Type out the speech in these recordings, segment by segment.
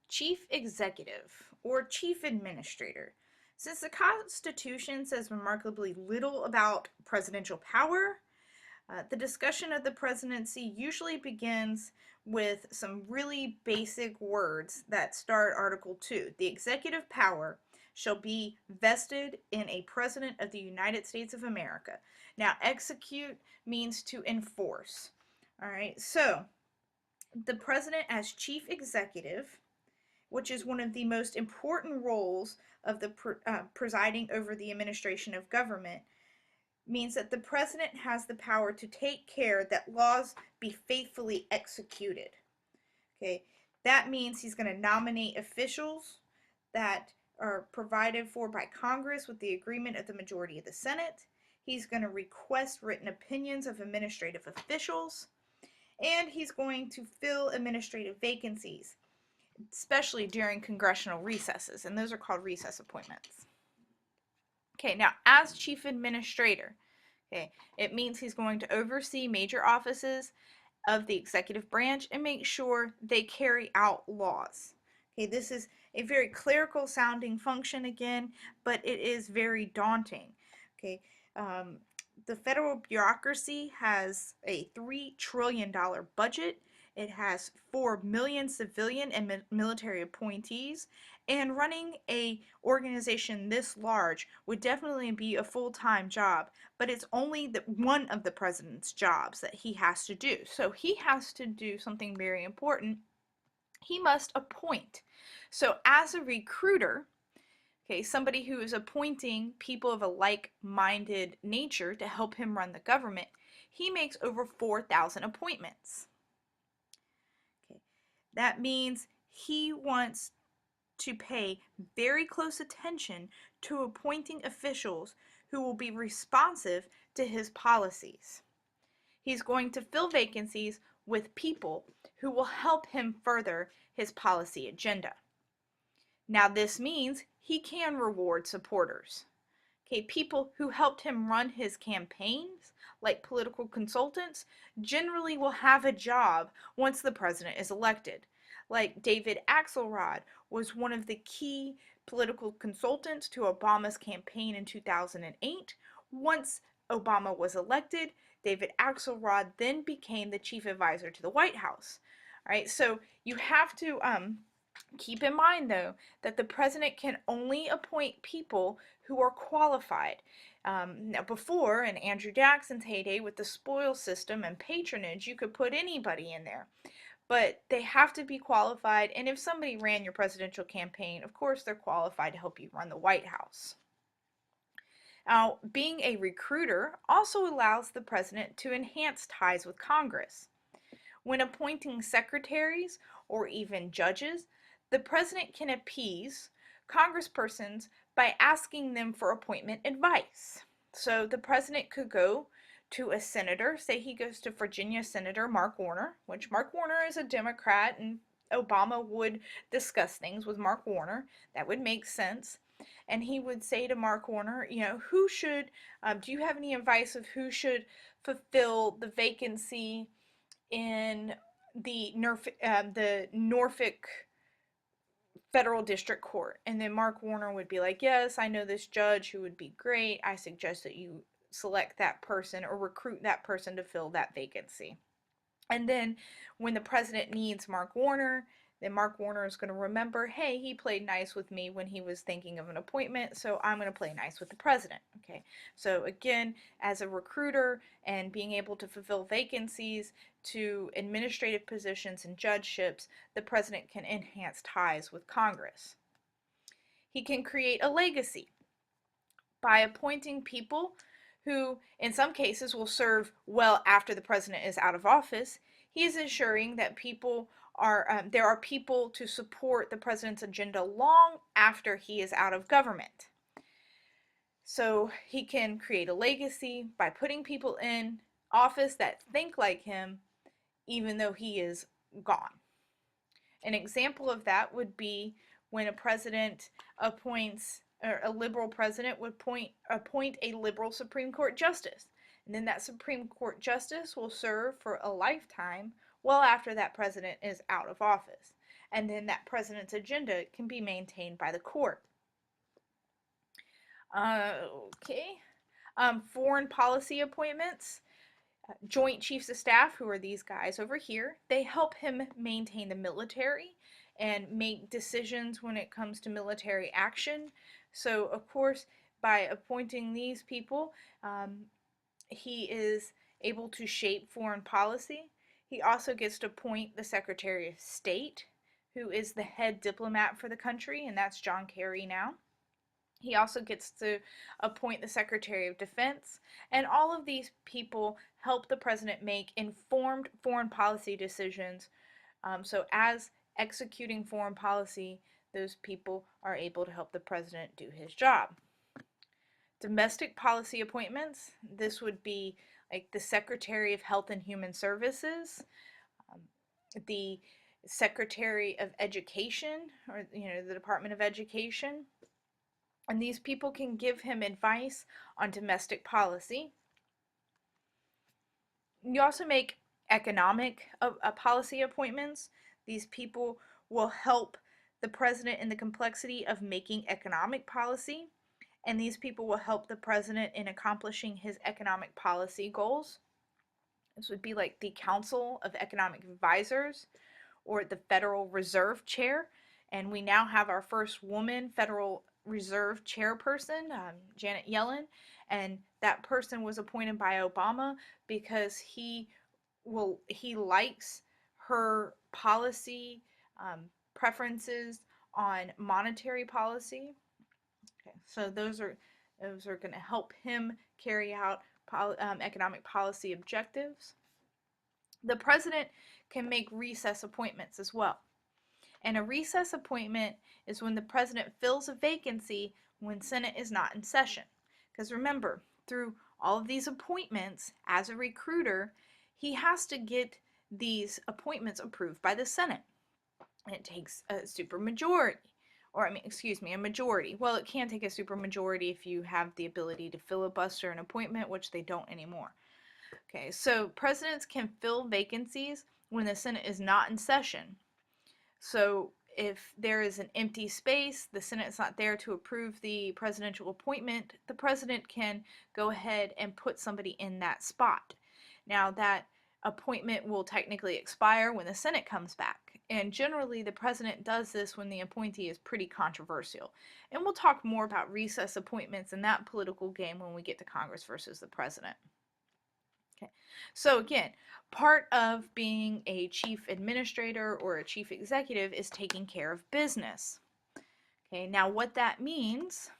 Chief Executive or Chief Administrator. Since the Constitution says remarkably little about presidential power, the discussion of the presidency usually begins with some really basic words that start Article 2. The executive power shall be vested in a president of the United States of America. Now, execute means to enforce. All right, so the president as chief executive, which is one of the most important roles of the presiding over the administration of government, means that the president has the power to take care that laws be faithfully executed. Okay, that means he's going to nominate officials that are provided for by Congress with the agreement of the majority of the Senate. He's going to request written opinions of administrative officials, and he's going to fill administrative vacancies, especially during congressional recesses, and those are called recess appointments. Okay, now as chief administrator, okay, it means he's going to oversee major offices of the executive branch and make sure they carry out laws. Okay, this is a very clerical sounding function again, but it is very daunting. Okay, the federal bureaucracy has a $3 trillion budget. It has 4 million civilian and military appointees, and running a organization this large would definitely be a full-time job, but it's only one of the president's jobs that he has to do. So he has to do something very important. He must appoint. So as a recruiter, okay, somebody who is appointing people of a like-minded nature to help him run the government, he makes over 4,000 appointments. Okay, that means he wants to pay very close attention to appointing officials who will be responsive to his policies. He's going to fill vacancies with people who will help him further his policy agenda. Now this means he can reward supporters. Okay, people who helped him run his campaigns, like political consultants, generally will have a job once the president is elected. Like David Axelrod was one of the key political consultants to Obama's campaign in 2008. Once Obama was elected, David Axelrod then became the chief advisor to the White House. All right, so you have to keep in mind, though, that the president can only appoint people who are qualified. Now, before, in Andrew Jackson's heyday with the spoil system and patronage, you could put anybody in there. But they have to be qualified, and if somebody ran your presidential campaign, of course they're qualified to help you run the White House. Now, being a recruiter also allows the president to enhance ties with Congress. When appointing secretaries or even judges, the president can appease congresspersons by asking them for appointment advice. So the president could go to a senator, say he goes to Virginia Senator Mark Warner, which Mark Warner is a Democrat, and Obama would discuss things with Mark Warner. That would make sense. And he would say to Mark Warner, you know, who should, do you have any advice of who should fulfill the vacancy in the Norfolk Federal District Court? And then Mark Warner would be like, yes, I know this judge who would be great. I suggest that you select that person or recruit that person to fill that vacancy. And then when the president needs Mark Warner, then Mark Warner is going to remember, hey, he played nice with me when he was thinking of an appointment, so I'm going to play nice with the president. Okay, so again, as a recruiter and being able to fulfill vacancies to administrative positions and judgeships, the president can enhance ties with Congress. He can create a legacy by appointing people who in some cases will serve well after the president is out of office. He is ensuring that there are people to support the president's agenda long after he is out of government. So he can create a legacy by putting people in office that think like him even though he is gone. An example of that would be when a president appoints, or a liberal president would appoint a liberal Supreme Court justice. And then that Supreme Court justice will serve for a lifetime well after that president is out of office. and then that president's agenda can be maintained by the court. Okay. Foreign policy appointments. Joint Chiefs of Staff, who are these guys over here, they help him maintain the military and make decisions when it comes to military action. So, of course, by appointing these people, he is able to shape foreign policy. He also gets to appoint the Secretary of State, who is the head diplomat for the country, and that's John Kerry now. He also gets to appoint the Secretary of Defense, and all of these people help the president make informed foreign policy decisions. So, as executing foreign policy, those people are able to help the president do his job. Domestic policy appointments, this would be like the Secretary of Health and Human Services, the Secretary of Education, or the Department of Education. And these people can give him advice on domestic policy. You also make economic policy appointments. These people will help the president in the complexity of making economic policy, and these people will help the president in accomplishing his economic policy goals. This would be like the Council of Economic Advisors or the Federal Reserve Chair, and we now have our first woman Federal Reserve chairperson, Janet Yellen, and that person was appointed by Obama because he likes her policy preferences on monetary policy. Okay, so those are going to help him carry out economic policy objectives. The president can make recess appointments as well. And a recess appointment is when the president fills a vacancy when Senate is not in session. Because remember, through all of these appointments, as a recruiter, he has to get these appointments approved by the Senate. And it takes a supermajority, a majority. Well, it can take a supermajority if you have the ability to filibuster an appointment, which they don't anymore. Okay, so presidents can fill vacancies when the Senate is not in session. So if there is an empty space, the Senate's not there to approve the presidential appointment, the president can go ahead and put somebody in that spot. Now, that appointment will technically expire when the Senate comes back. And generally, the president does this when the appointee is pretty controversial. And we'll talk more about recess appointments and that political game when we get to Congress versus the president. Okay, so again, part of being a chief administrator or a chief executive is taking care of business. Okay, now what that means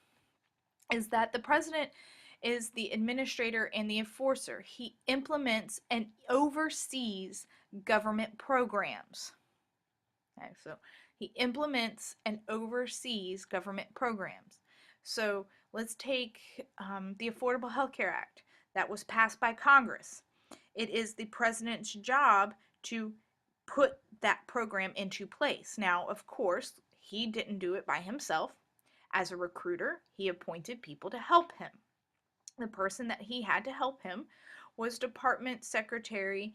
is that the president is the administrator and the enforcer. He implements and oversees government programs. Okay, so he implements and oversees government programs. So let's take the Affordable Health Care Act. That was passed by Congress. It is the president's job to put that program into place. Now, of course, he didn't do it by himself. As a recruiter, he appointed people to help him. The person that he had to help him was Department Secretary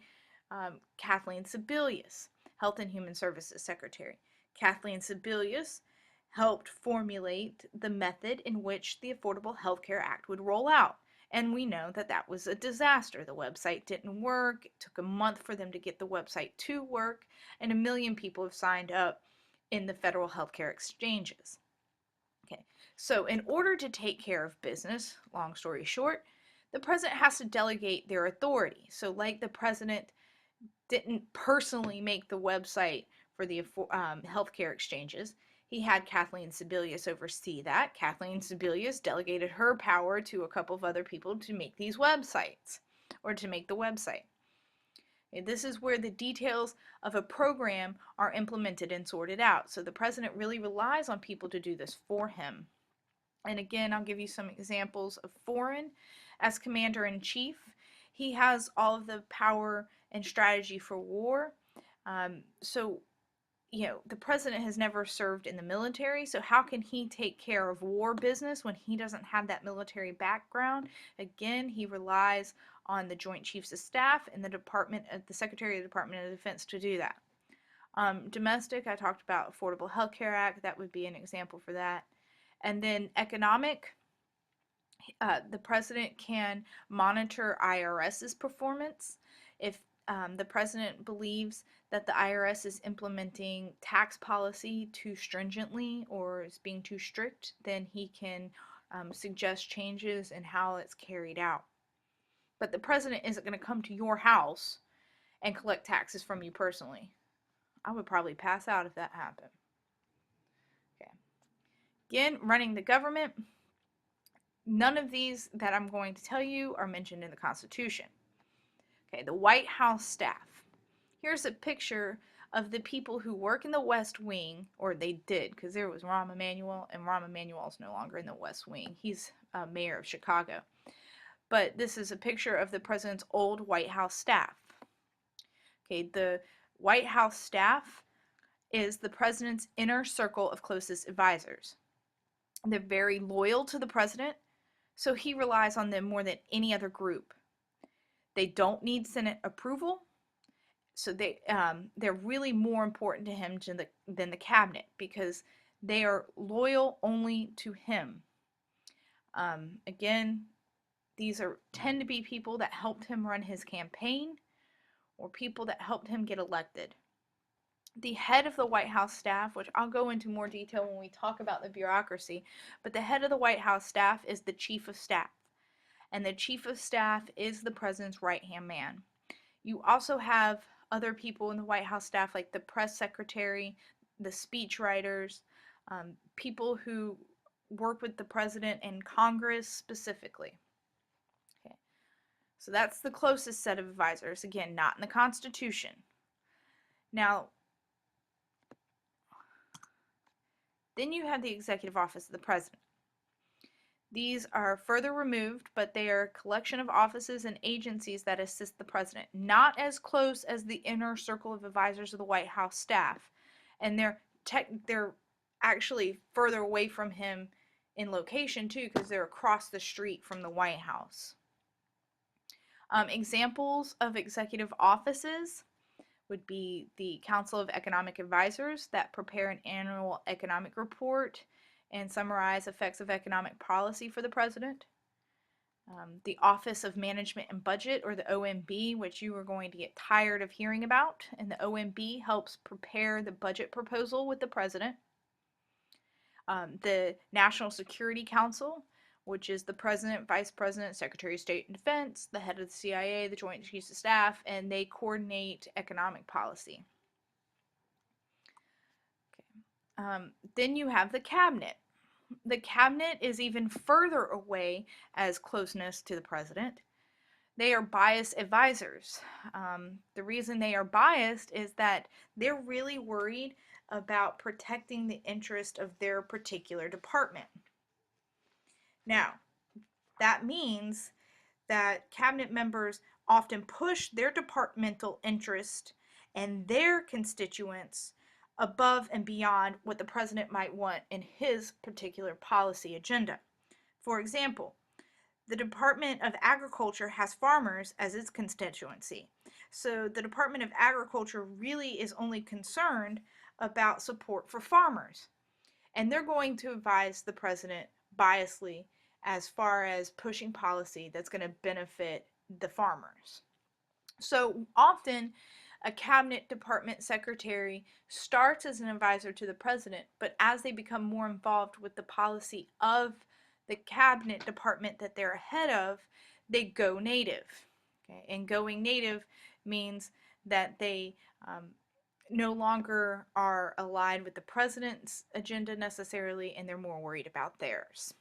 Kathleen Sebelius, Health and Human Services Secretary. Kathleen Sebelius helped formulate the method in which the Affordable Health Care Act would roll out. And we know that that was a disaster. The website didn't work. It took a month for them to get the website to work. And 1 million people have signed up in the federal healthcare exchanges. Okay, so in order to take care of business, long story short, the president has to delegate their authority. So like the president didn't personally make the website for the healthcare exchanges, he had Kathleen Sebelius oversee that. Kathleen Sebelius delegated her power to a couple of other people to make these websites, or to make the website. Okay, this is where the details of a program are implemented and sorted out. So the president really relies on people to do this for him. And again, I'll give you some examples of foreign. As commander-in-chief, he has all of the power and strategy for war. The president has never served in the military, so how can he take care of war business when he doesn't have that military background? Again, he relies on the Joint Chiefs of Staff and the Secretary of the Department of Defense to do that. Domestic, I talked about Affordable Health Care Act. That would be an example for that. And then economic, the president can monitor IRS's performance. If the president believes that the IRS is implementing tax policy too stringently or is being too strict, then he can suggest changes in how it's carried out. But the president isn't going to come to your house and collect taxes from you personally. I would probably pass out if that happened. Okay. Again, running the government. None of these that I'm going to tell you are mentioned in the Constitution. Okay, the White House staff. Here's a picture of the people who work in the West Wing, or they did, because there was Rahm Emanuel, and Rahm Emanuel is no longer in the West Wing. He's mayor of Chicago. But this is a picture of the president's old White House staff. Okay, the White House staff is the president's inner circle of closest advisors. They're very loyal to the president, so he relies on them more than any other group. They don't need Senate approval, so they're really more important to him than the cabinet because they are loyal only to him. Again, these tend to be people that helped him run his campaign or people that helped him get elected. The head of the White House staff, which I'll go into more detail when we talk about the bureaucracy, but the head of the White House staff is the chief of staff, and the chief of staff is the president's right-hand man. You also have other people in the White House staff, like the press secretary, the speech writers, people who work with the president and Congress specifically. Okay. So that's the closest set of advisors, again, not in the Constitution. Now, then you have the executive office of the president. These are further removed, but they are a collection of offices and agencies that assist the president, not as close as the inner circle of advisors of the White House staff. And they're actually further away from him in location too, because they're across the street from the White House. Examples of executive offices would be the Council of Economic Advisors that prepare an annual economic report and summarize effects of economic policy for the president. The Office of Management and Budget, or the OMB, which you are going to get tired of hearing about, and the OMB helps prepare the budget proposal with the president. The National Security Council, which is the president, vice president, secretary of state and defense, the head of the CIA, the Joint Chiefs of Staff, and they coordinate economic policy. Okay. Then you have the cabinet. The cabinet is even further away as closeness to the president. They are biased advisors. The reason they are biased is that they're really worried about protecting the interest of their particular department. Now, that means that cabinet members often push their departmental interest and their constituents above and beyond what the president might want in his particular policy agenda. For example, the Department of Agriculture has farmers as its constituency. So the Department of Agriculture really is only concerned about support for farmers. And they're going to advise the president biasly as far as pushing policy that's going to benefit the farmers. So often, a cabinet department secretary starts as an advisor to the president, but as they become more involved with the policy of the cabinet department that they're head of, they go native. Okay? And going native means that they no longer are aligned with the president's agenda necessarily, and they're more worried about theirs.